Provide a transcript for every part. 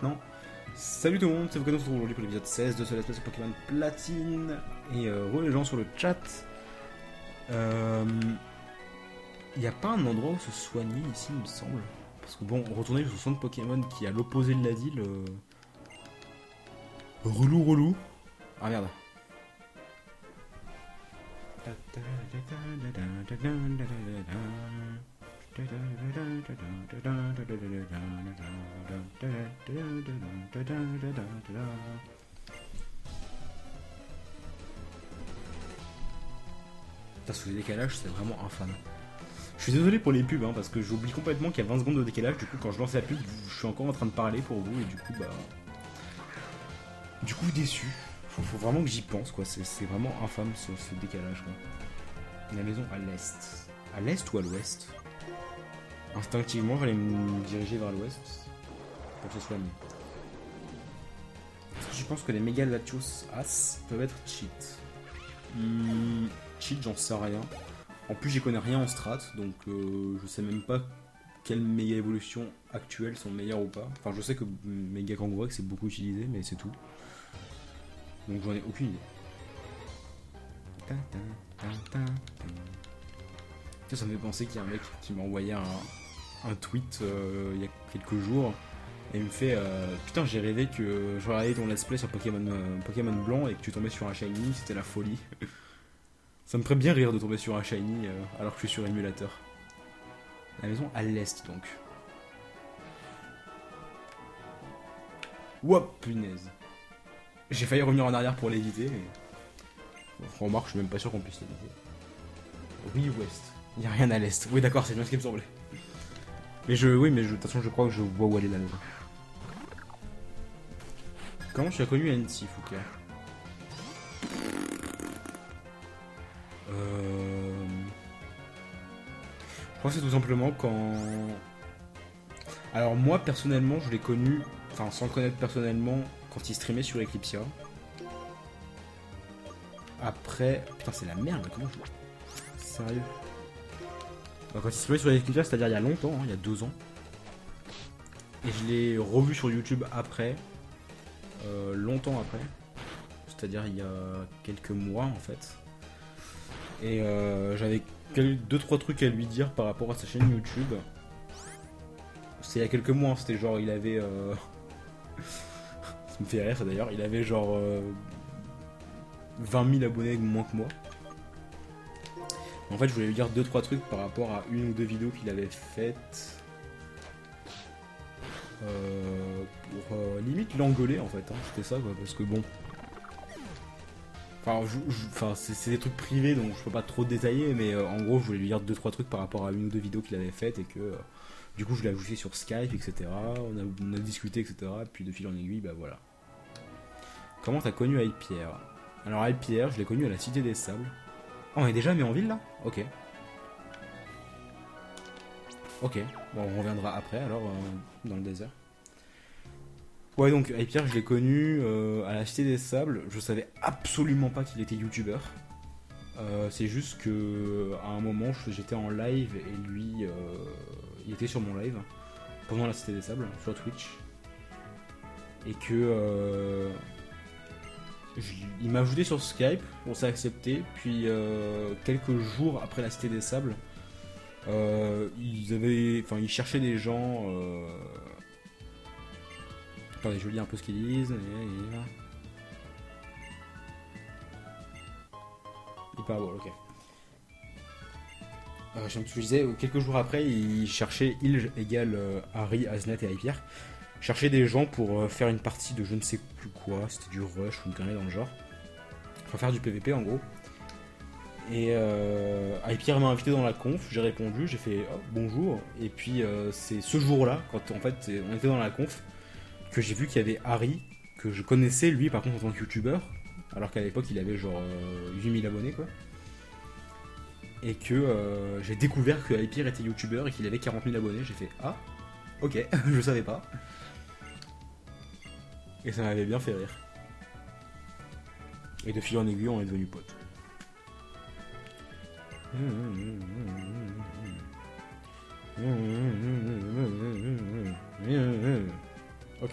Non. Salut tout le monde, c'est Volcano, on se retrouve aujourd'hui pour l'épisode 16 de ce Let's Play sur Pokémon Platine. Et les gens sur le chat. Il n'y a pas un endroit où se soigner ici, il me semble. Parce que bon, retourner sur le centre Pokémon qui est à l'opposé de la ville. Relou, relou. Ah merde. Putain, sous les décalages, c'est vraiment infâme. Je suis désolé pour les pubs, hein, parce que j'oublie complètement qu'il y a 20 secondes de décalage. Du coup, quand je lance la pub, je suis encore en train de parler pour vous, et du coup, bah. Du coup, déçu. Faut vraiment que j'y pense, quoi. C'est vraiment infâme ce décalage, quoi. La maison à l'est. À l'est ou à l'ouest? Instinctivement, j'allais me diriger vers l'ouest pour que ce soit mieux. Est-ce que je pense que les méga Latios As peuvent être cheat? Cheat, j'en sais rien. En plus, j'y connais rien en strat, donc je sais même pas quelles méga évolutions actuelles sont meilleures ou pas. Enfin, je sais que méga Kangourak c'est beaucoup utilisé, mais c'est tout. Donc j'en ai aucune idée. Ça me fait penser qu'il y a un mec qui m'a envoyé un tweet il y a quelques jours. Et il me fait putain, j'ai rêvé que je regardais ton let's play sur Pokémon Blanc et que tu tombais sur un shiny, c'était la folie. Ça me ferait bien rire de tomber sur un shiny alors que je suis sur émulateur. La maison à l'est donc. Wouah, punaise. J'ai failli revenir en arrière pour l'éviter, mais. Remarque, je suis même pas sûr qu'on puisse l'éviter. Oui, ouest. Il n'y a rien à l'est. Oui, d'accord, c'est bien ce qui me semblait. Oui, mais de toute façon, je crois que je vois où elle est la maison. Comment tu as connu Annecy, Fouquet? Je crois que c'est tout simplement quand. Alors, moi, personnellement, je l'ai connu, enfin, sans le connaître personnellement, quand il streamait sur Eclipsia. Après. Putain, c'est la merde, comment je. Sérieux? Quand il streamait sur Eclipsia, c'est-à-dire il y a longtemps, hein, il y a 2 ans. Et je l'ai revu sur YouTube après, longtemps après. C'est-à-dire il y a quelques mois en fait. Et j'avais 2-3 trucs à lui dire par rapport à sa chaîne YouTube. C'est il y a quelques mois, hein, c'était genre il avait. Ça me fait rire ça d'ailleurs, il avait genre 20 000 abonnés moins que moi. En fait, je voulais lui dire 2-3 trucs par rapport à une ou deux vidéos qu'il avait faites. Pour limite l'engueuler en fait, hein, c'était ça quoi, parce que bon. Enfin, c'est des trucs privés donc je peux pas trop détailler, mais en gros, je voulais lui dire 2-3 trucs par rapport à une ou deux vidéos qu'il avait faites et que du coup, je l'ai ajouté sur Skype, etc. On a discuté, etc. Puis de fil en aiguille, bah voilà. Comment t'as connu Hypierre? Alors, Hypierre, je l'ai connu à la Cité des Sables. Oh, on est déjà mis en ville là? Ok. Ok. Bon, on reviendra après alors dans le désert. Ouais, donc Hypierre, je l'ai connu à la Cité des Sables. Je savais absolument pas qu'il était youtubeur. C'est juste que à un moment j'étais en live et lui il était sur mon live pendant la Cité des Sables sur Twitch et que il m'a ajouté sur Skype, on s'est accepté, puis quelques jours après la Cité des Sables ils cherchaient des gens. Attendez, je lis un peu ce qu'ils disent. Il parle, ok. Je me disais, quelques jours après, il cherchait il égale Harry, Aznet et Hypierre. Cherchait des gens pour faire une partie de je ne sais plus quoi, c'était du rush ou une connerie dans le genre. Enfin, faire du PVP en gros. Et Hypierre m'a invité dans la conf, j'ai répondu, j'ai fait oh, bonjour. Et puis c'est ce jour-là, quand en fait on était dans la conf, que j'ai vu qu'il y avait Harry, que je connaissais lui par contre en tant que youtubeur, alors qu'à l'époque il avait genre 8000 abonnés quoi. Et que j'ai découvert que Hypierre était youtubeur et qu'il avait 40 000 abonnés. J'ai fait ah, ok, je savais pas. Et ça m'avait bien fait rire. Et de fil en aiguille, on est devenus potes. Ok.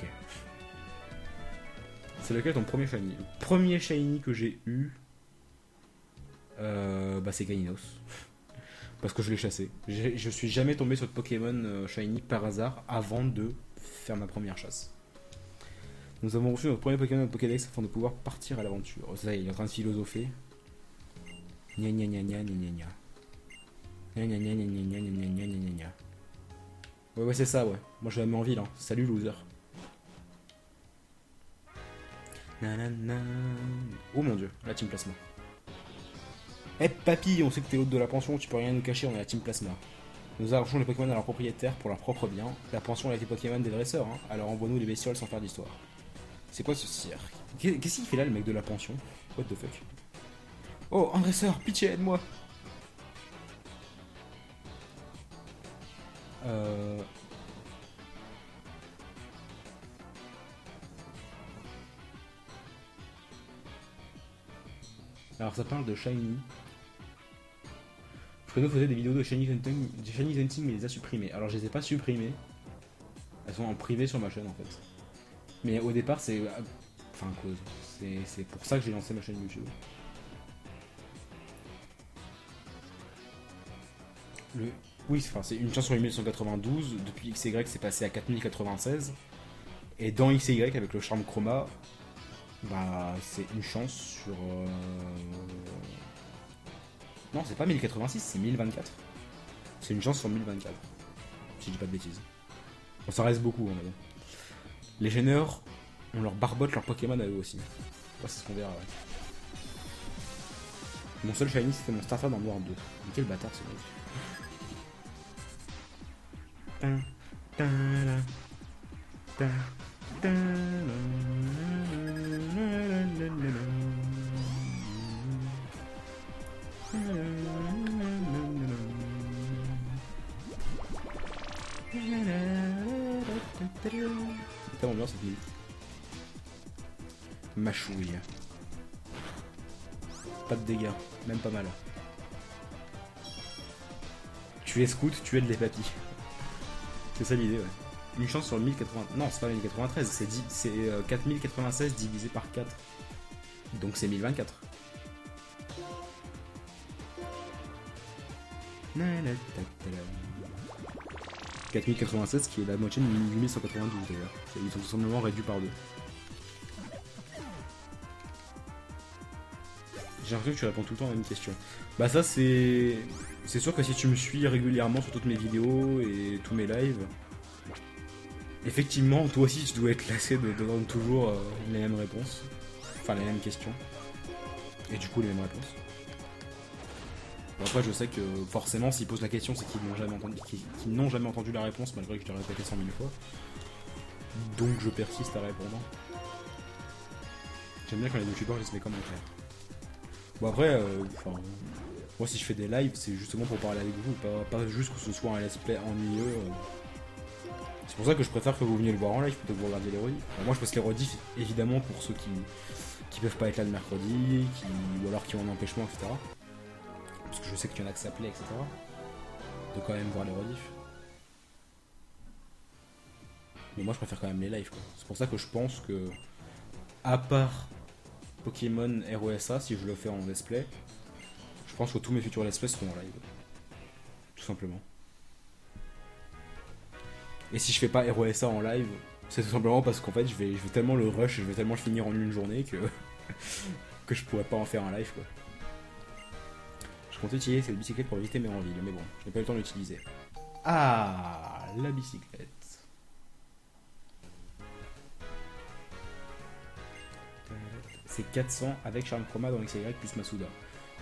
C'est lequel ton premier shiny? Le premier shiny que j'ai eu, bah c'est Gainos. Parce que je l'ai chassé. Je suis jamais tombé sur de Pokémon shiny par hasard avant de faire ma première chasse. Nous avons reçu notre premier Pokémon de Pokédex afin de pouvoir partir à l'aventure. Oh, ça, il est en train de philosopher. Gna gna gna gna gna gna. Gna gna gna gna gna gna gna gna gna gna. Ouais, c'est ça, ouais. Moi, je la mets en ville, hein. Salut, loser. Nanana. Oh mon dieu, la Team Plasma. Eh papy, on sait que t'es l'hôte de la pension, tu peux rien nous cacher, on est la Team Plasma. Nous arrachons les Pokémon à leurs propriétaires pour leur propre bien. La pension a été Pokémon des dresseurs, hein. Alors envoie-nous les bestioles sans faire d'histoire. C'est quoi ce cirque? Qu'est-ce qu'il fait là, le mec de la pension? What the fuck? Oh, un dresseur, pitié, aide-moi. Alors ça parle de Shiny. Fredo faisait des vidéos de Shiny Hunting, mais il les a supprimées. Alors je les ai pas supprimées. Elles sont en privé sur ma chaîne en fait. Mais au départ c'est... Enfin cause. C'est pour ça que j'ai lancé ma chaîne YouTube. Oui, enfin, c'est une chance sur 1192. Depuis XY c'est passé à 4096. Et dans XY avec le charme chroma, bah c'est une chance sur... Non, c'est pas 1086, c'est 1024. C'est une chance sur 1024. Si je dis pas de bêtises. Bon, ça reste beaucoup, hein, mais bon. Les gêneurs, on leur barbote leur Pokémon à eux aussi. Ouais, c'est ce qu'on verra, ouais. Mon seul shiny, c'était mon starter dans Noir 2. Mais quel bâtard ce mec. C'est tellement bien cette musique. Machouille. Pas de dégâts, même pas mal. Tu es scout, tu aides les papis. C'est ça l'idée, ouais. Une chance sur 1080... Non, c'est pas 1093, c'est 4096 divisé par 4. Donc c'est 1024. 4096 qui est la moitié de 1192 d'ailleurs. Ils sont tout simplement réduits par 2. J'ai l'impression que tu réponds tout le temps à la même question. Bah ça c'est... C'est sûr que si tu me suis régulièrement sur toutes mes vidéos et tous mes lives, effectivement toi aussi tu dois être lassé de donner toujours les mêmes réponses. Enfin les mêmes questions. Et du coup les mêmes réponses. Bon, après je sais que forcément s'ils posent la question c'est qu'ils n'ont jamais entendu la réponse malgré que je t'ai répété 100 000 fois. Donc je persiste à répondre. J'aime bien quand les youtubeurs laissent mes commentaires. Bon après, moi si je fais des lives c'est justement pour parler avec vous, pas juste que ce soit un let's play ennuyeux. C'est pour ça que je préfère que vous veniez le voir en live plutôt que vous regardiez les rediffs. Moi je passe les rediffs évidemment pour ceux qui peuvent pas être là le mercredi, ou alors qui ont un empêchement, etc. Parce que je sais qu'il y en a que ça plaît, etc. De quand même voir les rediffs. Mais moi je préfère quand même les lives quoi. C'est pour ça que je pense que, à part Pokémon ROSA, si je le fais en let's play, je pense que tous mes futurs let's play seront en live. Tout simplement. Et si je fais pas ROSA en live, c'est tout simplement parce qu'en fait je vais tellement le rush, je vais tellement le finir en une journée que que je pourrais pas en faire un live quoi. Je comptais utiliser cette bicyclette pour éviter mes envies, mais bon, je n'ai pas eu le temps de l'utiliser. Ah, la bicyclette. C'est 400 avec Charme Chroma dans XY plus Masuda.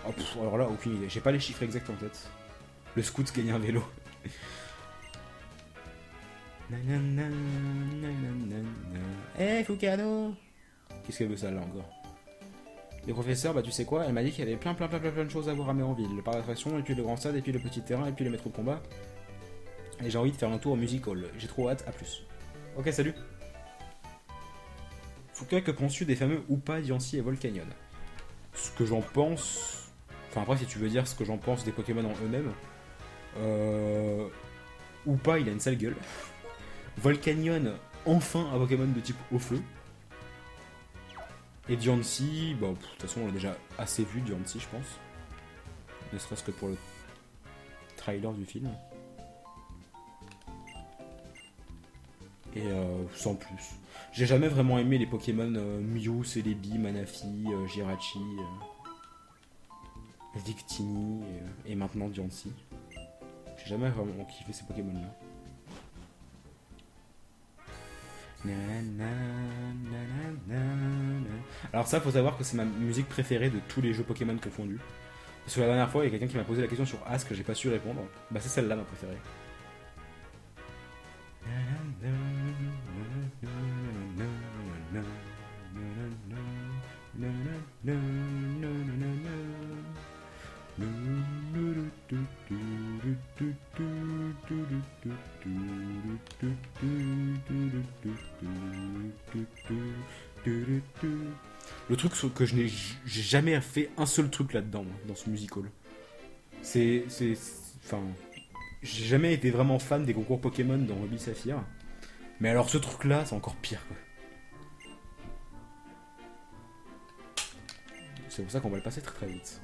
Oh, alors là, aucune idée. J'ai pas les chiffres exacts en tête. Le scout gagne un vélo. Eh, Fukano! Qu'est-ce qu'elle veut ça là encore? Les professeurs, bah tu sais quoi, elle m'a dit qu'il y avait plein de choses à voir à Méronville. Le parc d'attraction, et puis le grand stade, et puis le petit terrain, et puis le métro de combat. Et j'ai envie de faire un tour au music hall. J'ai trop hâte, à plus. Ok, salut. Foucault, que penses-tu des fameux Hoopa, Diancie et Volcanion? Ce que j'en pense... Enfin après, si tu veux dire ce que j'en pense des Pokémon en eux-mêmes... Hoopa, il a une sale gueule. Volcanion, enfin un Pokémon de type au feu. Et Diancie, bon, de toute façon, on l'a déjà assez vu, Diancie, je pense. Ne serait-ce que pour le trailer du film. Et sans plus. J'ai jamais vraiment aimé les Pokémon Mew, Celebi, Manafi, Jirachi, Victini et maintenant Diancie. J'ai jamais vraiment kiffé ces Pokémon-là. Alors ça, faut savoir que c'est ma musique préférée de tous les jeux Pokémon confondus. Parce que la dernière fois, il y a quelqu'un qui m'a posé la question sur Ask que j'ai pas su répondre. Bah c'est celle-là ma préférée. Le truc que j'ai jamais fait un seul truc là-dedans, dans ce musical. Enfin, j'ai jamais été vraiment fan des concours Pokémon dans Ruby Saphir. Mais alors ce truc-là, c'est encore pire, quoi. C'est pour ça qu'on va le passer très très vite.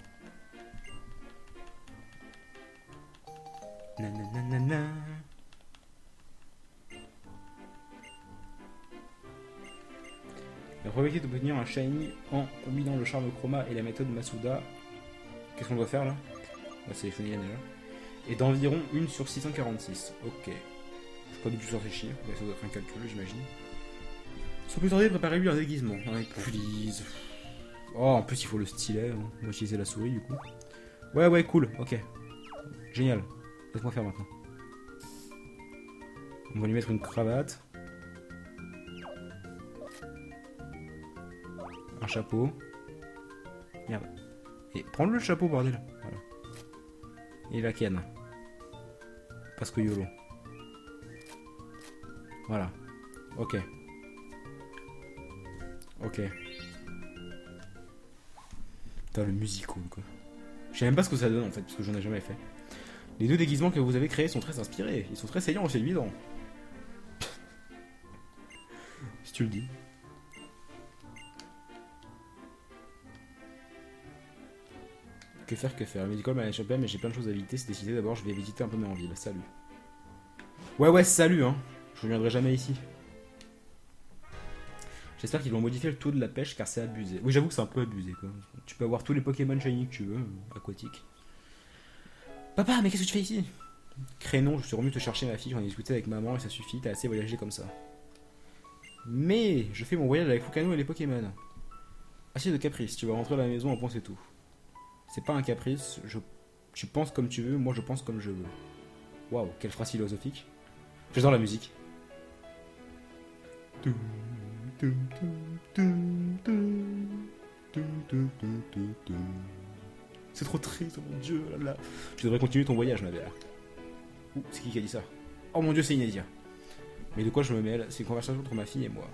Nananana. La probabilité d'obtenir un shiny en combinant le charme chroma et la méthode Masuda. Qu'est-ce qu'on doit faire là? On va sélectionner déjà. Et d'environ 1 sur 646. Ok. Je suis pas du tout sur ces chiffres, mais ça doit être un calcul, j'imagine. Sans plus tarder, préparez-lui un déguisement. Ouais, please. Oh, en plus, il faut le stylet. Hein. On va utiliser la souris du coup. Ouais, cool, ok. Génial. Laisse-moi faire maintenant. On va lui mettre une cravate. Un chapeau. Merde. Et prends-le le chapeau, bordel. Voilà. Et la canne. Parce que YOLO. Voilà. Ok. Ok. Putain, le musical, quoi. Je sais même pas ce que ça donne, en fait, parce que j'en ai jamais fait. Les deux déguisements que vous avez créés sont très inspirés. Ils sont très saillants, c'est évident. Si tu le dis. Que faire Medical m'a échappé, mais j'ai plein de choses à éviter. C'est décidé d'abord, je vais visiter un peu mes villes. Salut. Ouais, salut, hein. Je reviendrai jamais ici. J'espère qu'ils vont modifier le taux de la pêche car c'est abusé. Oui, j'avoue que c'est un peu abusé, quoi. Tu peux avoir tous les Pokémon shiny que tu veux, aquatiques. Papa, mais qu'est-ce que tu fais ici? Crénon, je suis revenu te chercher ma fille, j'en ai discuté avec maman et ça suffit, t'as assez voyagé comme ça. Mais je fais mon voyage avec Fukano et les Pokémon. Assez de caprice, tu vas rentrer à la maison, un point c'est tout. C'est pas un caprice, tu penses comme tu veux, moi je pense comme je veux. Waouh, quelle phrase philosophique. J'adore la musique. C'est trop triste, oh mon dieu, là là. Tu devrais continuer ton voyage, ma belle. Ouh, c'est qui a dit ça? Oh mon dieu, c'est Inésia. Mais de quoi je me mêle? C'est une conversation entre ma fille et moi.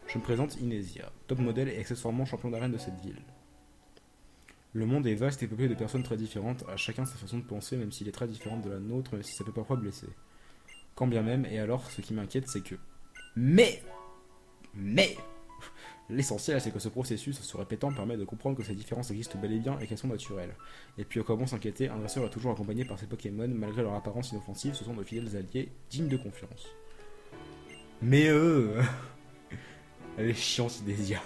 Je me présente Inésia, top modèle et accessoirement champion d'arène de cette ville. Le monde est vaste et peuplé de personnes très différentes, à chacun sa façon de penser, même s'il est très différent de la nôtre, même si ça peut parfois blesser. Quand bien même, et alors, ce qui m'inquiète, c'est que... Mais l'essentiel, c'est que ce processus, se répétant, permet de comprendre que ces différences existent bel et bien et qu'elles sont naturelles. Et puis, à quoi bon s'inquiéter, un dresseur est toujours accompagné par ses Pokémon, malgré leur apparence inoffensive, ce sont de fidèles alliés, dignes de confiance. Mais elle est chiante, Idésia.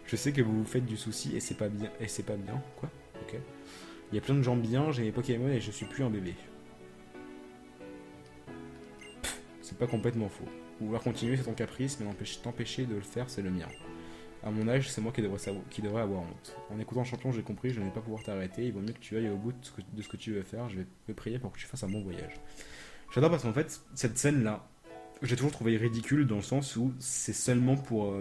Je sais que vous vous faites du souci et c'est pas bien. Et c'est pas bien, quoi. Ok. Il y a plein de gens bien, j'ai mes Pokémon et je suis plus un bébé. Pff, c'est pas complètement faux. Vouloir continuer c'est ton caprice, mais t'empêcher de le faire c'est le mien. À mon âge, c'est moi qui devrais avoir honte. En écoutant Champion, j'ai compris, je ne vais pas pouvoir t'arrêter, il vaut mieux que tu ailles au bout de ce que tu veux faire, je vais te prier pour que tu fasses un bon voyage. J'adore parce qu'en fait, cette scène-là, j'ai toujours trouvé ridicule dans le sens où c'est seulement pour...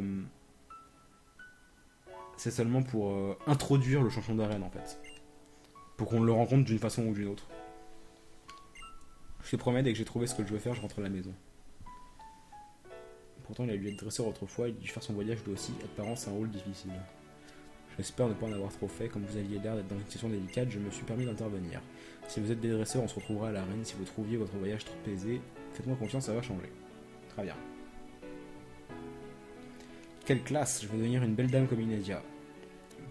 introduire le champion d'arène en fait. Pour qu'on le rencontre d'une façon ou d'une autre. Je te promets, dès que j'ai trouvé ce que je veux faire, je rentre à la maison. Pourtant, il a dû être dresseur autrefois, il a dû faire son voyage lui aussi. Être parent, c'est un rôle difficile. J'espère ne pas en avoir trop fait. Comme vous aviez l'air d'être dans une situation délicate, je me suis permis d'intervenir. Si vous êtes des dresseurs, on se retrouvera à l'arène. Si vous trouviez votre voyage trop aisé, faites-moi confiance, ça va changer. Très bien. Quelle classe! Je vais devenir une belle dame comme Inedia.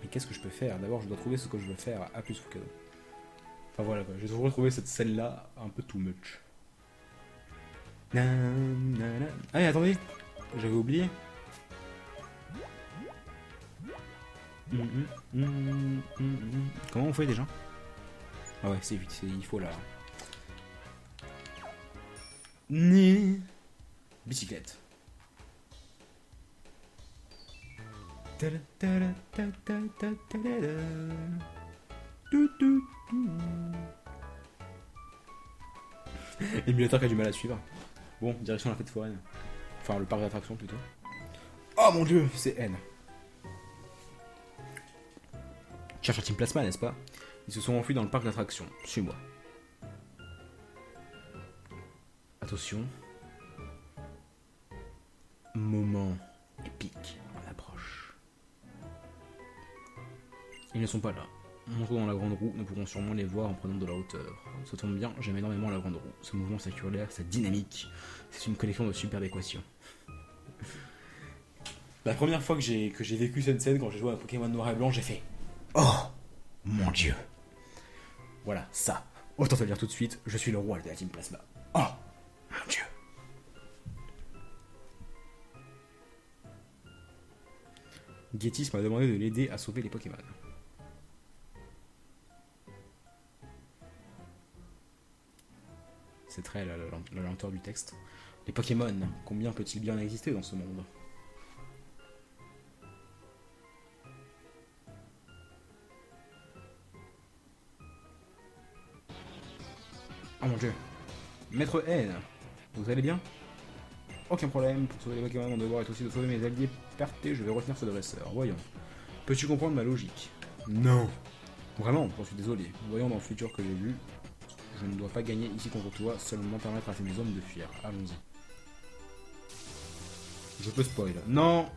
Mais qu'est-ce que je peux faire? D'abord, je dois trouver ce que je veux faire. A plus Fukado. Enfin voilà, quoi. J'ai toujours retrouvé cette scène-là un peu too much. Ah, mais attendez! J'avais oublié. Comment on fait déjà? Ah ouais, c'est vite, il faut là. Bicyclette. L'émulateur qui a du mal à suivre. Bon, direction la fête foraine. Enfin, le parc d'attractions plutôt. Oh mon dieu, c'est N. Cherche un Team Plasma, n'est-ce pas? Ils se sont enfuis dans le parc d'attractions. Suis-moi. Attention. Moment épique en approche. Ils ne sont pas là. Montrons dans la grande roue, nous pourrons sûrement les voir en prenant de la hauteur. Ça tombe bien, j'aime énormément la grande roue. Ce mouvement circulaire, cette dynamique, c'est une collection de superbes équations. La première fois que j'ai vécu cette scène, quand j'ai joué à Pokémon Noir et Blanc, j'ai fait oh mon dieu. Voilà, ça. Autant te le dire tout de suite, je suis le roi de la Team Plasma. Oh mon dieu. Getis m'a demandé de l'aider à sauver les Pokémon. C'est très la lenteur du texte. Les Pokémon, combien peut-il bien exister dans ce monde? Oh mon dieu. Maître N, vous allez bien? Aucun problème, pour sauver les Pokémon, mon devoir est aussi de sauver mes alliés pertés, je vais retenir ce dresseur. Voyons. Peux-tu comprendre ma logique? Non. Vraiment, j'en suis désolé. Voyons dans le futur que j'ai vu. Je ne dois pas gagner ici contre toi, seulement permettre à mes hommes de fuir. Allons-y. Je peux spoil. Non!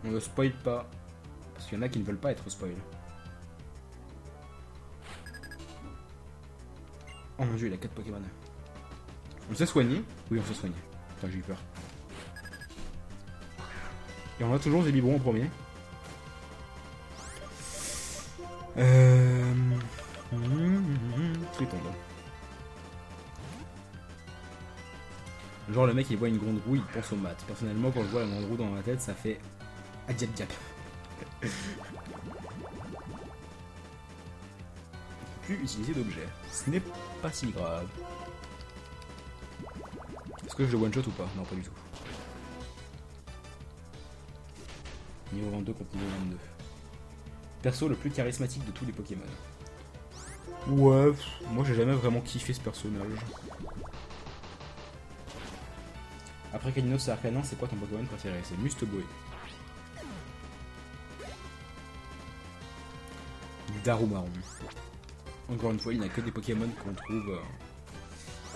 On ne spoil pas. Parce qu'il y en a qui ne veulent pas être spoil. Oh mon dieu, il a 4 Pokémon. On s'est soigné? Oui, on s'est soigné. Putain, j'ai eu peur. Et on a toujours des biberons en premier. Tritonde. Genre le mec il voit une grande roue, il pense aux maths. Personnellement quand je vois la grande roue dans ma tête ça fait adiap diap. Plus utiliser d'objets. Ce n'est pas si grave. Est-ce que je le one shot ou pas? Non pas du tout. Niveau 22 contre niveau 22. Perso le plus charismatique de tous les Pokémon. Ouais, moi j'ai jamais vraiment kiffé ce personnage. Après Kalinos et Arcanin, c'est quoi ton Pokémon préféré? C'est Mustoboy. Darumaron. Encore une fois, il n'y a que des Pokémon qu'on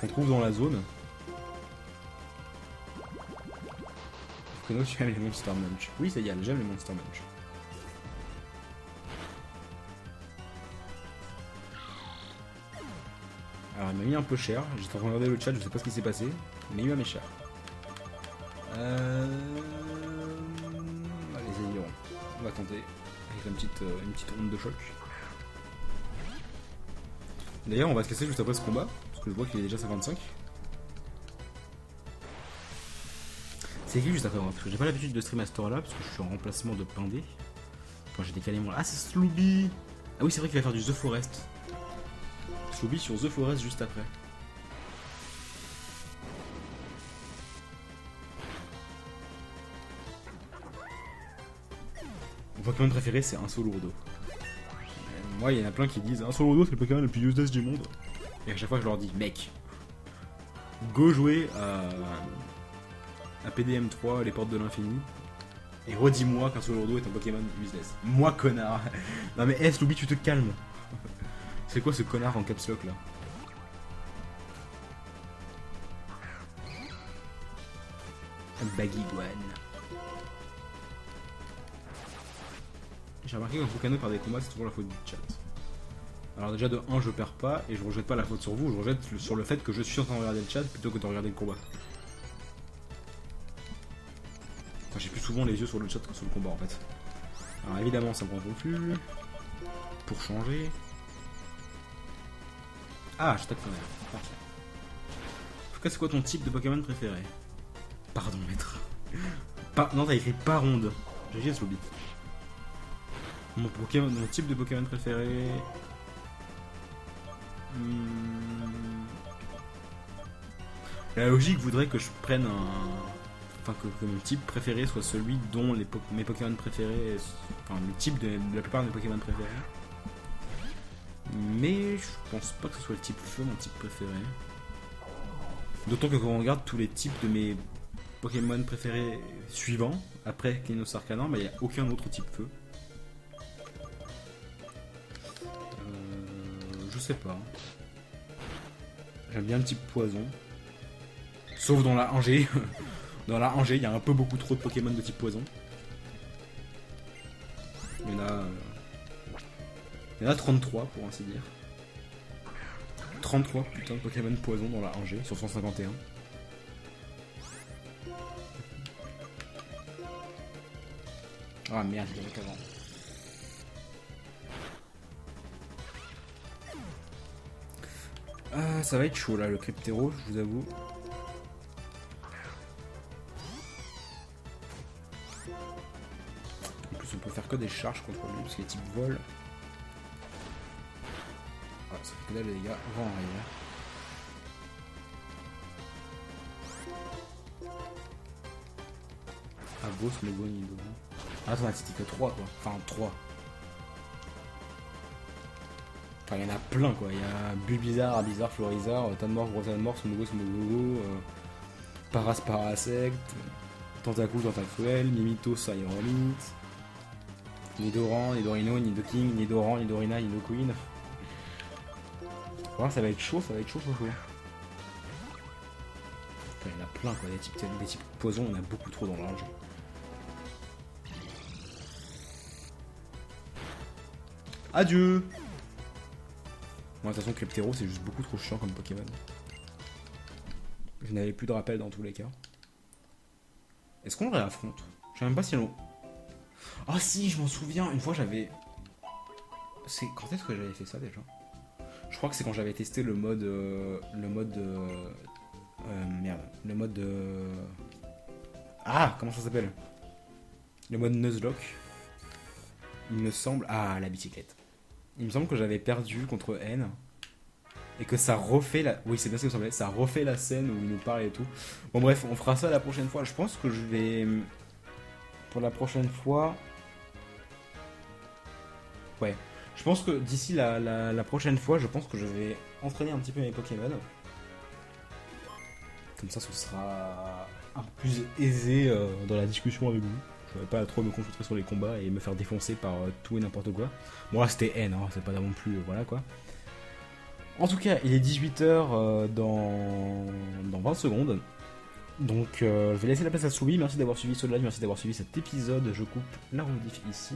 trouve dans la zone. Kono, tu aimes les Monster Munch? Oui, c'est égal, j'aime les Monster Munch. Alors, il m'a mis un peu cher. J'étais en train de regarder le chat, je sais pas ce qui s'est passé, mais il m'a mis cher. Allez-y, on va tenter avec une petite onde de choc. D'ailleurs, on va se casser juste après ce combat, parce que je vois qu'il est déjà 55. C'est qui juste après moi? Parce que j'ai pas l'habitude de stream à cette heure-là, parce que je suis en remplacement de Pindé. Quand j'ai décalé mon... Ah, c'est Slooby! Ah oui, c'est vrai qu'il va faire du The Forest. Slooby sur The Forest juste après. Mon Pokémon préféré, c'est un Solourdo. Moi, il y en a plein qui disent un Solourdo, c'est le Pokémon le plus useless du monde. Et à chaque fois, je leur dis, mec, go jouer à PDM3, les portes de l'infini, et redis-moi qu'un Solourdo est un Pokémon useless. Moi, connard. Non mais, Slooby, tu te calmes. C'est quoi ce connard en caps lock là? Baguiguane. J'ai remarqué qu'un Fukano perd des combats, c'est toujours la faute du chat. Alors déjà de 1 je perds pas, et je rejette pas la faute sur vous, je rejette sur le fait que je suis en train de regarder le chat plutôt que de regarder le combat. Enfin, j'ai plus souvent les yeux sur le chat que sur le combat en fait. Alors évidemment, ça me rend confus. Pour changer. Ah, je tape ton air. Parfait. En tout cas, c'est quoi ton type de Pokémon préféré? Pardon, maître. Non, t'as écrit pas ronde. J'ai juste l'oubli. Mon type de Pokémon préféré. La logique voudrait que je prenne enfin, que mon type préféré soit celui dont mes Pokémon préférés. Enfin, le type de la plupart de mes Pokémon préférés. Mais je pense pas que ce soit le type feu mon type préféré. D'autant que quand on regarde tous les types de mes Pokémon préférés suivants, après Clinos Arcanor, il n'y a aucun autre type feu. Je sais pas. J'aime bien le type poison. Sauf dans la Angers. Dans la Angers, il y a un peu beaucoup trop de Pokémon de type poison. Il y en a 33 pour ainsi dire. 33 putain de Pokémon poison dans la Angers sur 151. Ah merde, je l'avais avant. Ah, ça va être chaud là, le Cryptero, je vous avoue. En plus, on peut faire que des charges contre lui parce qu'il est type vol. Ah, ça fait que dalle les dégâts. On va en arrière. Ah, boss, le bon niveau. Ah, attends, c'était que 3 quoi. Enfin, 3. Enfin, il y en a plein quoi. Il y a Bulbizarre, Abizarre, Florizarre, Tanmor, Gros Tanmor, Smogo, Smogo, Paras, Parasect, Tentacool, Tentacruel, Mimito, Saïronite, Nidoran, Nidorino, Nidoking, Nidoran, Nidorina, Nidoqueen. Voilà, ça va être chaud, chaud. Enfin, il y en a plein quoi, des types poison, on a beaucoup trop dans l'âge. Adieu. Bon, de toute façon, Cryptero, c'est juste beaucoup trop chiant comme Pokémon. Je n'avais plus de rappel dans tous les cas. Est-ce qu'on le réaffronte? Je sais même pas si on... Ah si, je m'en souviens. Une fois, j'avais... Quand est-ce que j'avais fait ça, déjà? Je crois que c'est quand j'avais testé le mode... merde. Le mode... Ah, comment ça s'appelle? Le mode Nuzlocke. Il me semble... Ah, la bicyclette. Il me semble que j'avais perdu contre N. Et que ça refait la... Oui, c'est bien ce que ça me semblait. Ça refait la scène où il nous parle et tout. Bon bref, on fera ça la prochaine fois. Je pense que je vais... Pour la prochaine fois... Ouais. Je pense que d'ici la prochaine fois, je pense que je vais entraîner un petit peu mes Pokémon. Comme ça, ce sera un peu plus aisé dans la discussion avec vous. Je ne vais pas trop me concentrer sur les combats et me faire défoncer par tout et n'importe quoi. Bon là c'était N, hein, c'est pas non plus... voilà quoi. En tout cas, il est 18h dans 20 secondes. Donc je vais laisser la place à Soubi. Merci d'avoir suivi ce live, merci d'avoir suivi cet épisode. Je coupe la rediff ici.